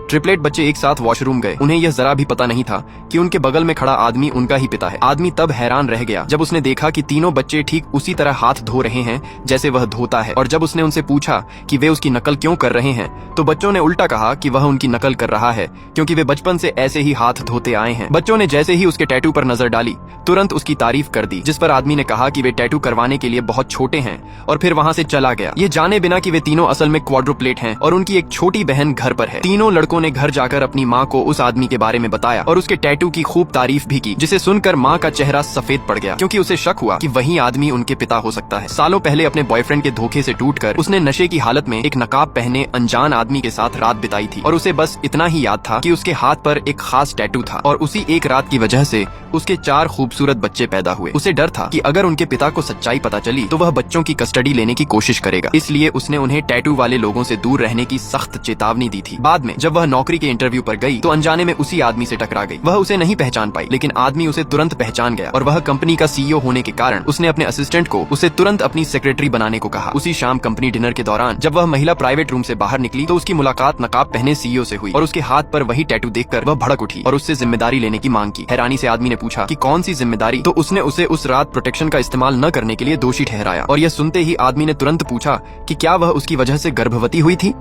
Triplet बच्चे एक साथ वॉशरूम गए। उन्हें यह जरा भी पता नहीं था कि उनके बगल में खड़ा आदमी उनका ही पिता है। आदमी तब हैरान रह गया जब उसने देखा कि तीनों बच्चे ठीक उसी तरह हाथ धो रहे हैं जैसे वह धोता है। और जब उसने उनसे पूछा कि वे उसकी नकल क्यों कर रहे हैं, तो बच्चों ने उल्टा कहा कि वह उनकी नकल कर रहा है क्योंकि वे बचपन से ऐसे ही हाथ धोते आए हैं। बच्चों ने जैसे ही उसके टैटू पर नजर डाली तुरंत उसकी तारीफ कर दी, जिस पर आदमी ने कहा कि वे टैटू करवाने के लिए बहुत छोटे हैं और फिर वहां से चला गया, ये जाने बिना कि वे तीनों असल में क्वाड्रुप्लेट हैं और उनकी एक छोटी बहन घर पर है। तीनों लड़कों ने घर जाकर अपनी माँ को उस आदमी के बारे में बताया और उसके टैटू की खूब तारीफ भी की, जिसे सुनकर माँ का चेहरा सफेद पड़ गया क्योंकि उसे शक हुआ कि वही आदमी उनके पिता हो सकता है। सालों पहले अपने बॉयफ्रेंड के धोखे से टूटकर उसने नशे की हालत में एक नकाब पहने अनजान आदमी के साथ रात बिताई थी और उसे बस इतना ही याद था कि उसके हाथ पर एक खास टैटू था और उसी एक रात की वजह से उसके 4 खूबसूरत बच्चे पैदा हुए। उसे डर था कि अगर उनके पिता को सच्चाई पता चली तो वह बच्चों की कस्टडी लेने की कोशिश करेगा, इसलिए उसने उन्हें टैटू वाले लोगों से दूर रहने की सख्त चेतावनी दी थी। बाद में जब वह नौकरी के इंटरव्यू पर गई तो अनजाने में उसी आदमी से टकरा गई। वह उसे नहीं पहचान पाई, लेकिन आदमी उसे तुरंत पहचान गया और वह कंपनी का सीईओ होने के कारण उसने अपने असिस्टेंट को उसे तुरंत अपनी सेक्रेटरी बनाने को कहा। उसी शाम कंपनी डिनर के दौरान जब वह महिला प्राइवेट रूम से बाहर निकली तो उसकी मुलाकात नकाब पहने सीईओ से हुई और उसके हाथ पर वही टैटू देखकर वह भड़क उठी और उससे जिम्मेदारी लेने की मांग की। हैरानी से आदमी ने पूछा कि कौन सी जिम्मेदारी, तो उसने उसे उस रात प्रोटेक्शन का इस्तेमाल न करने के लिए दोषी ठहराया और यह सुनते ही आदमी ने तुरंत पूछा कि क्या वह उसकी वजह से गर्भवती हुई थी।